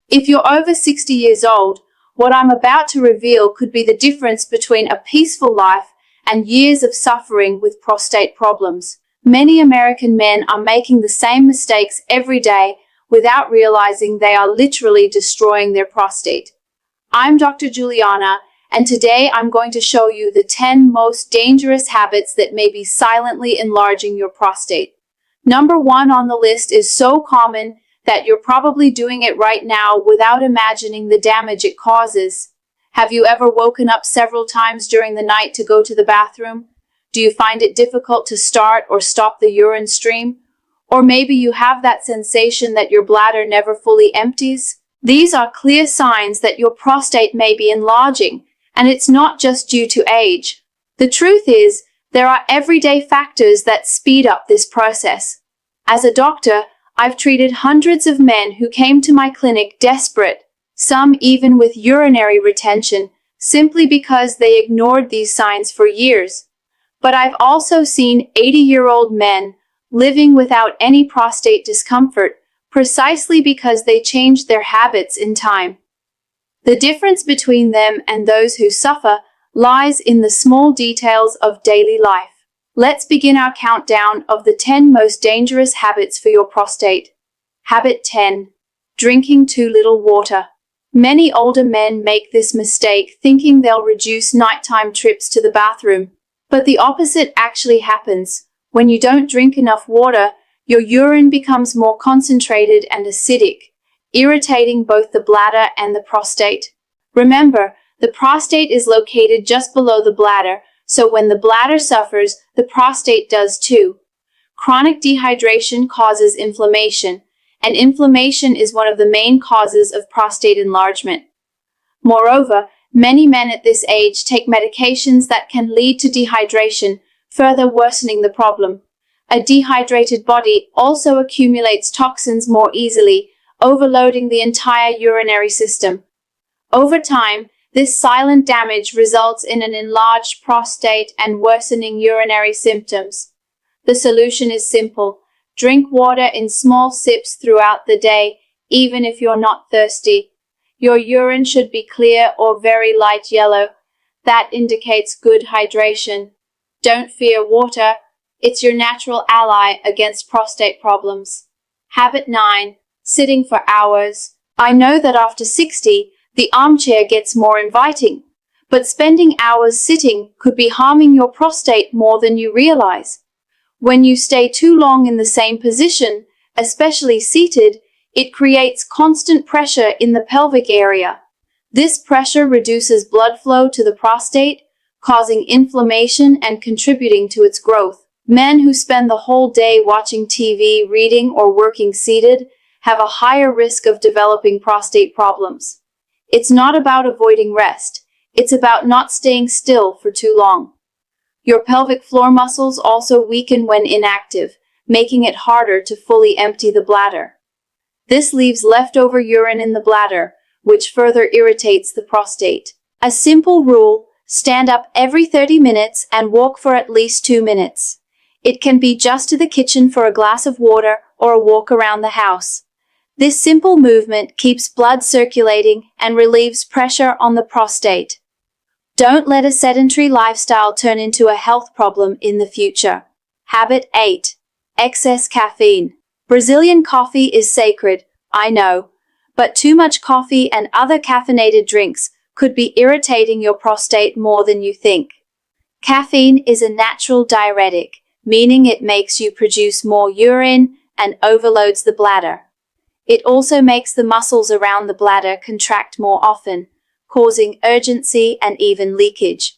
If you're over 60 years old, what I'm about to reveal could be the difference between a peaceful life and years of suffering with prostate problems. Many American men are making the same mistakes every day without realizing they are literally destroying their prostate. I'm Dr. Juliana, and today I'm going to show you the 10 most dangerous habits that may be silently enlarging your prostate. Number 1 on the list is so common that you're probably doing it right now without imagining the damage it causes. Have you ever woken up several times during the night to go to the bathroom? Do you find it difficult to start or stop the urine stream? Or maybe you have that sensation that your bladder never fully empties? These are clear signs that your prostate may be enlarging, and it's not just due to age. The truth is, there are everyday factors that speed up this process. As a doctor, I've treated hundreds of men who came to my clinic desperate, some even with urinary retention, simply because they ignored these signs for years. But I've also seen 80-year-old men living without any prostate discomfort, precisely because they changed their habits in time. The difference between them and those who suffer lies in the small details of daily life. Let's begin our countdown of the 10 most dangerous habits for your prostate. Habit 10. Drinking too little water. Many older men make this mistake thinking they'll reduce nighttime trips to the bathroom. But the opposite actually happens. When you don't drink enough water, your urine becomes more concentrated and acidic, irritating both the bladder and the prostate. Remember, the prostate is located just below the bladder, so when the bladder suffers, the prostate does too. Chronic dehydration causes inflammation, and inflammation is one of the main causes of prostate enlargement. Moreover, many men at this age take medications that can lead to dehydration, further worsening the problem. A dehydrated body also accumulates toxins more easily, overloading the entire urinary system. Over time, this silent damage results in an enlarged prostate and worsening urinary symptoms. The solution is simple. Drink water in small sips throughout the day, even if you're not thirsty. Your urine should be clear or very light yellow. That indicates good hydration. Don't fear water. It's your natural ally against prostate problems. Habit 9. Sitting for hours. I know that after 60, the armchair gets more inviting, but spending hours sitting could be harming your prostate more than you realize. When you stay too long in the same position, especially seated, it creates constant pressure in the pelvic area. This pressure reduces blood flow to the prostate, causing inflammation and contributing to its growth. Men who spend the whole day watching TV, reading, or working seated have a higher risk of developing prostate problems. It's not about avoiding rest. It's about not staying still for too long. Your pelvic floor muscles also weaken when inactive, making it harder to fully empty the bladder. This leaves leftover urine in the bladder, which further irritates the prostate. A simple rule: stand up every 30 minutes and walk for at least 2 minutes. It can be just to the kitchen for a glass of water or a walk around the house. This simple movement keeps blood circulating and relieves pressure on the prostate. Don't let a sedentary lifestyle turn into a health problem in the future. Habit 8. Excess caffeine. Brazilian coffee is sacred, I know, but too much coffee and other caffeinated drinks could be irritating your prostate more than you think. Caffeine is a natural diuretic, meaning it makes you produce more urine and overloads the bladder. It also makes the muscles around the bladder contract more often, causing urgency and even leakage.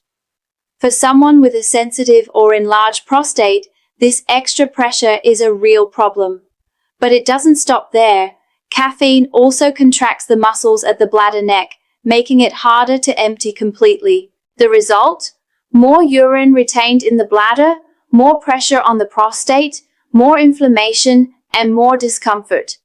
For someone with a sensitive or enlarged prostate, this extra pressure is a real problem. But it doesn't stop there. Caffeine also contracts the muscles at the bladder neck, making it harder to empty completely. The result? More urine retained in the bladder, more pressure on the prostate, more inflammation, and more discomfort.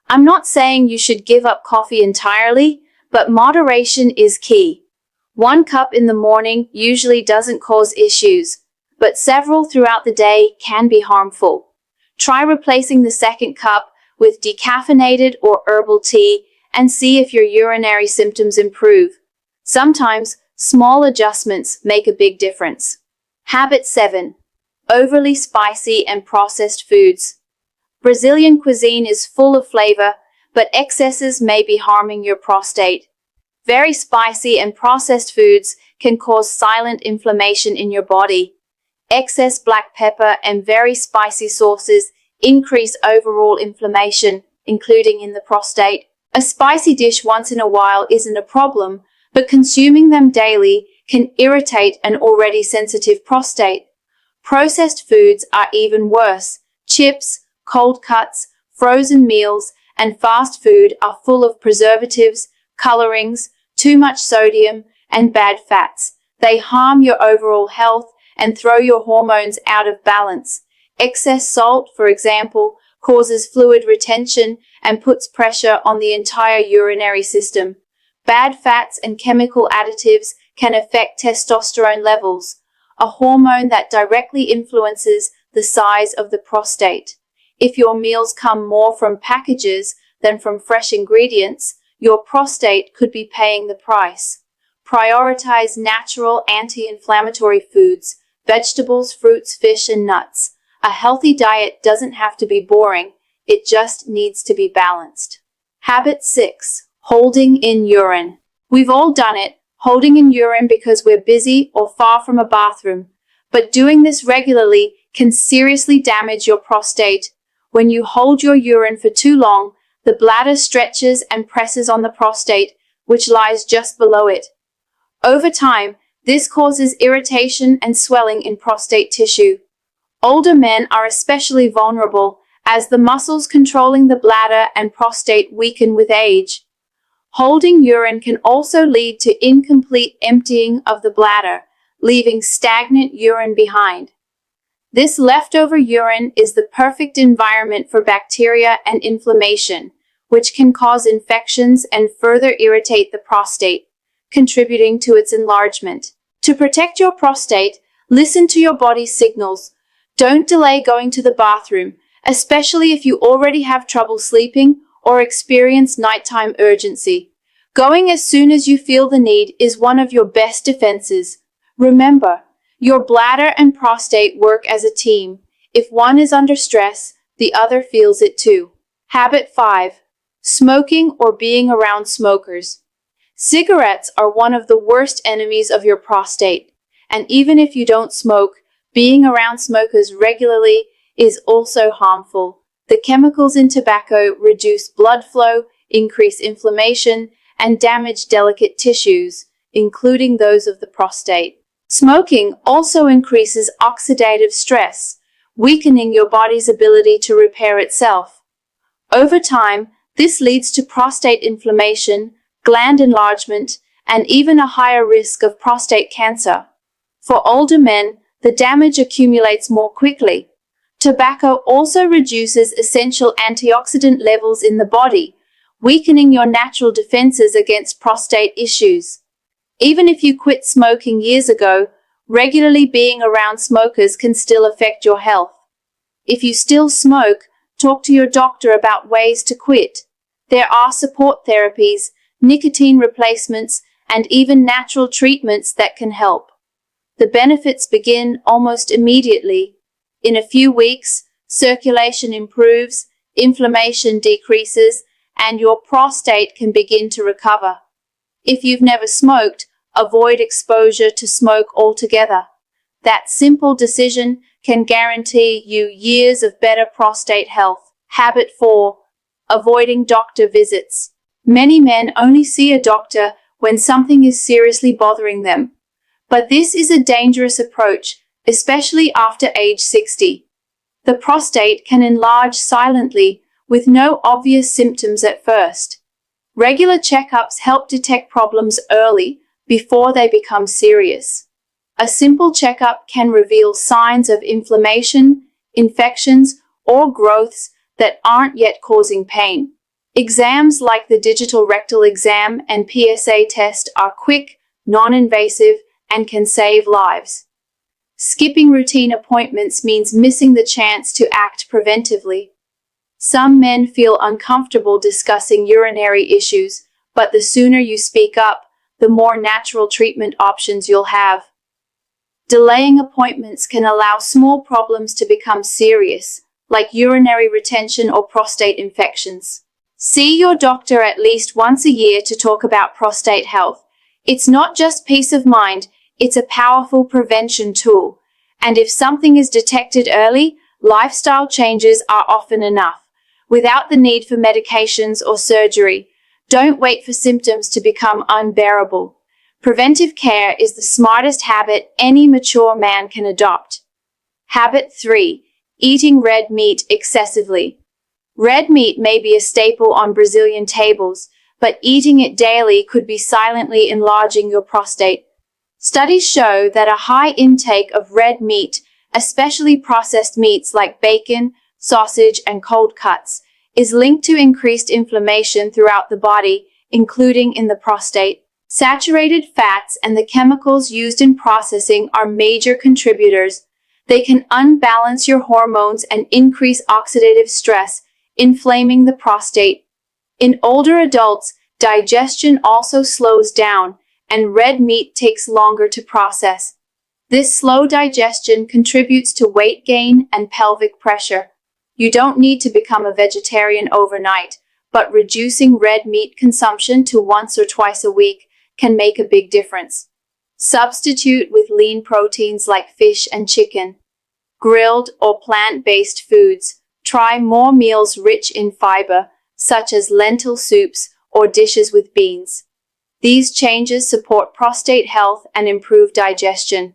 I'm not saying you should give up coffee entirely, but moderation is key. 1 cup in the morning usually doesn't cause issues, but several throughout the day can be harmful. Try replacing the second cup with decaffeinated or herbal tea and see if your urinary symptoms improve. Sometimes, small adjustments make a big difference. Habit 7. Overly spicy and processed foods. Brazilian cuisine is full of flavor, but excesses may be harming your prostate. Very spicy and processed foods can cause silent inflammation in your body. Excess black pepper and very spicy sauces increase overall inflammation, including in the prostate. A spicy dish once in a while isn't a problem, but consuming them daily can irritate an already sensitive prostate. Processed foods are even worse. Chips, cold cuts, frozen meals, and fast food are full of preservatives, colorings, too much sodium, and bad fats. They harm your overall health and throw your hormones out of balance. Excess salt, for example, causes fluid retention and puts pressure on the entire urinary system. Bad fats and chemical additives can affect testosterone levels, a hormone that directly influences the size of the prostate. If your meals come more from packages than from fresh ingredients, your prostate could be paying the price. Prioritize natural anti-inflammatory foods, vegetables, fruits, fish, and nuts. A healthy diet doesn't have to be boring, it just needs to be balanced. Habit 6. Holding in urine. We've all done it, holding in urine because we're busy or far from a bathroom. But doing this regularly can seriously damage your prostate. When you hold your urine for too long, the bladder stretches and presses on the prostate, which lies just below it. Over time, this causes irritation and swelling in prostate tissue. Older men are especially vulnerable, as the muscles controlling the bladder and prostate weaken with age. Holding urine can also lead to incomplete emptying of the bladder, leaving stagnant urine behind. This leftover urine is the perfect environment for bacteria and inflammation, which can cause infections and further irritate the prostate, contributing to its enlargement. To protect your prostate, listen to your body's signals. Don't delay going to the bathroom, especially if you already have trouble sleeping or experience nighttime urgency. Going as soon as you feel the need is one of your best defenses. Remember, your bladder and prostate work as a team. If one is under stress, the other feels it too. Habit 5. Smoking or being around smokers. Cigarettes are one of the worst enemies of your prostate, and even if you don't smoke, being around smokers regularly is also harmful. The chemicals in tobacco reduce blood flow, increase inflammation, and damage delicate tissues, including those of the prostate. Smoking also increases oxidative stress, weakening your body's ability to repair itself. Over time, this leads to prostate inflammation, gland enlargement, and even a higher risk of prostate cancer. For older men, the damage accumulates more quickly. Tobacco also reduces essential antioxidant levels in the body, weakening your natural defenses against prostate issues. Even if you quit smoking years ago, regularly being around smokers can still affect your health. If you still smoke, talk to your doctor about ways to quit. There are support therapies, nicotine replacements, and even natural treatments that can help. The benefits begin almost immediately. In a few weeks, circulation improves, inflammation decreases, and your prostate can begin to recover. If you've never smoked, avoid exposure to smoke altogether. That simple decision can guarantee you years of better prostate health. Habit 4. Avoiding doctor visits. Many men only see a doctor when something is seriously bothering them. But this is a dangerous approach, especially after age 60. The prostate can enlarge silently, with no obvious symptoms at first. Regular checkups help detect problems early, before they become serious. A simple checkup can reveal signs of inflammation, infections, or growths that aren't yet causing pain. Exams like the digital rectal exam and PSA test are quick, non-invasive, and can save lives. Skipping routine appointments means missing the chance to act preventively. Some men feel uncomfortable discussing urinary issues, but the sooner you speak up, the more natural treatment options you'll have. Delaying appointments can allow small problems to become serious, like urinary retention or prostate infections. See your doctor at least once a year to talk about prostate health. It's not just peace of mind, it's a powerful prevention tool. And if something is detected early, lifestyle changes are often enough, without the need for medications or surgery. Don't wait for symptoms to become unbearable. Preventive care is the smartest habit any mature man can adopt. Habit 3. Eating red meat excessively. Red meat may be a staple on Brazilian tables, but eating it daily could be silently enlarging your prostate. Studies show that a high intake of red meat, especially processed meats like bacon, sausage, and cold cuts, is linked to increased inflammation throughout the body, including in the prostate. Saturated fats and the chemicals used in processing are major contributors. They can unbalance your hormones and increase oxidative stress, inflaming the prostate. In older adults, digestion also slows down, and red meat takes longer to process. This slow digestion contributes to weight gain and pelvic pressure. You don't need to become a vegetarian overnight, but reducing red meat consumption to once or twice a week can make a big difference. Substitute with lean proteins like fish and chicken. Grilled or plant-based foods. Try more meals rich in fiber, such as lentil soups or dishes with beans. These changes support prostate health and improve digestion.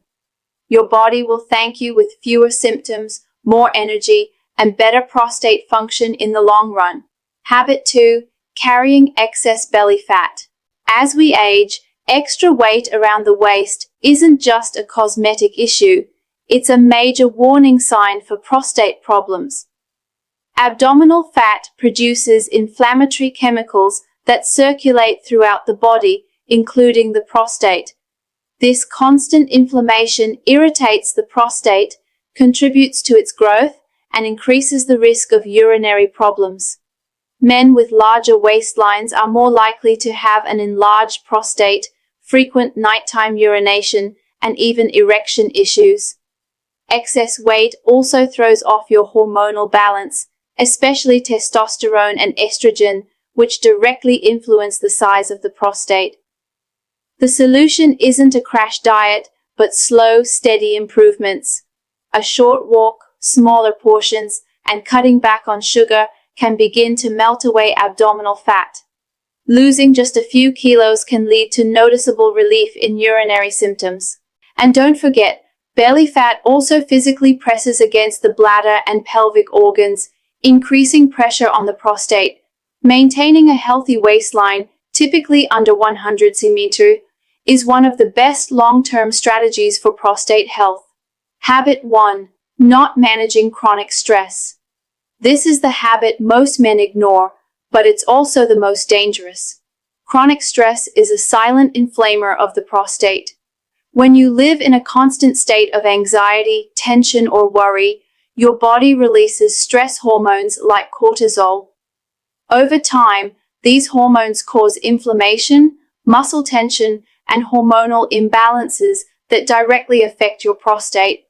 Your body will thank you with fewer symptoms, more energy, and better prostate function in the long run. Habit 2. Carrying excess belly fat. As we age, extra weight around the waist isn't just a cosmetic issue, it's a major warning sign for prostate problems. Abdominal fat produces inflammatory chemicals that circulate throughout the body, including the prostate. This constant inflammation irritates the prostate, contributes to its growth, and increases the risk of urinary problems. Men with larger waistlines are more likely to have an enlarged prostate, frequent nighttime urination, and even erection issues. Excess weight also throws off your hormonal balance, especially testosterone and estrogen, which directly influence the size of the prostate. The solution isn't a crash diet, but slow, steady improvements. A short walk, smaller portions, and cutting back on sugar can begin to melt away abdominal fat. Losing just a few kilos can lead to noticeable relief in urinary symptoms. And don't forget, belly fat also physically presses against the bladder and pelvic organs, increasing pressure on the prostate. Maintaining a healthy waistline, typically under 100 cm, is one of the best long-term strategies for prostate health. Habit 1. Not managing chronic stress. This is the habit most men ignore, but it's also the most dangerous. Chronic stress is a silent inflamer of the prostate. When you live in a constant state of anxiety, tension, or worry, your body releases stress hormones like cortisol. Over time, these hormones cause inflammation, muscle tension, and hormonal imbalances that directly affect your prostate.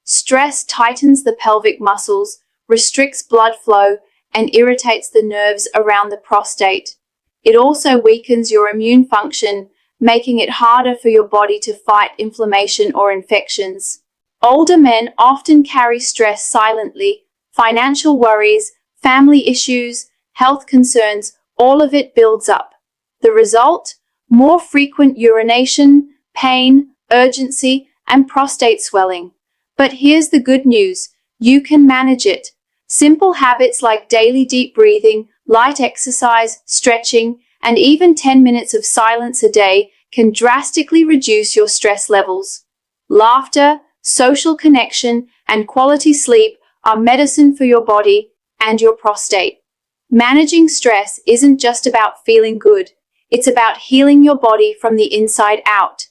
Stress tightens the pelvic muscles, restricts blood flow, and irritates the nerves around the prostate. It also weakens your immune function, making it harder for your body to fight inflammation or infections. Older men often carry stress silently. Financial worries, family issues, health concerns, all of it builds up. The result? More frequent urination, pain, urgency, and prostate swelling. But here's the good news. You can manage it. Simple habits like daily deep breathing, light exercise, stretching, and even 10 minutes of silence a day can drastically reduce your stress levels. Laughter, social connection, and quality sleep are medicine for your body and your prostate. Managing stress isn't just about feeling good. It's about healing your body from the inside out.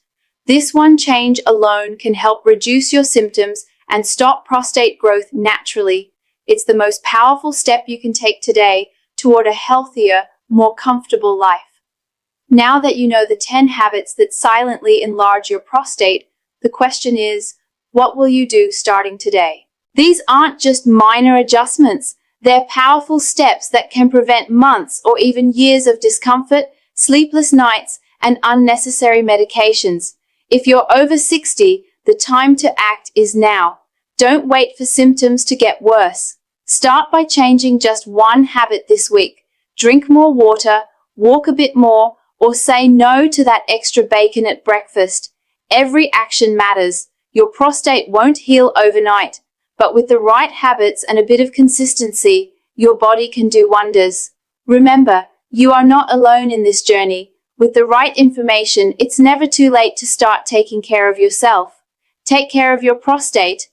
This one change alone can help reduce your symptoms and stop prostate growth naturally. It's the most powerful step you can take today toward a healthier, more comfortable life. Now that you know the 10 habits that silently enlarge your prostate, the question is, what will you do starting today? These aren't just minor adjustments. They're powerful steps that can prevent months or even years of discomfort, sleepless nights, and unnecessary medications. If you're over 60, the time to act is now. Don't wait for symptoms to get worse. Start by changing just one habit this week. Drink more water, walk a bit more, or say no to that extra bacon at breakfast. Every action matters. Your prostate won't heal overnight, but with the right habits and a bit of consistency, your body can do wonders. Remember, you are not alone in this journey. With the right information, it's never too late to start taking care of yourself. Take care of your prostate,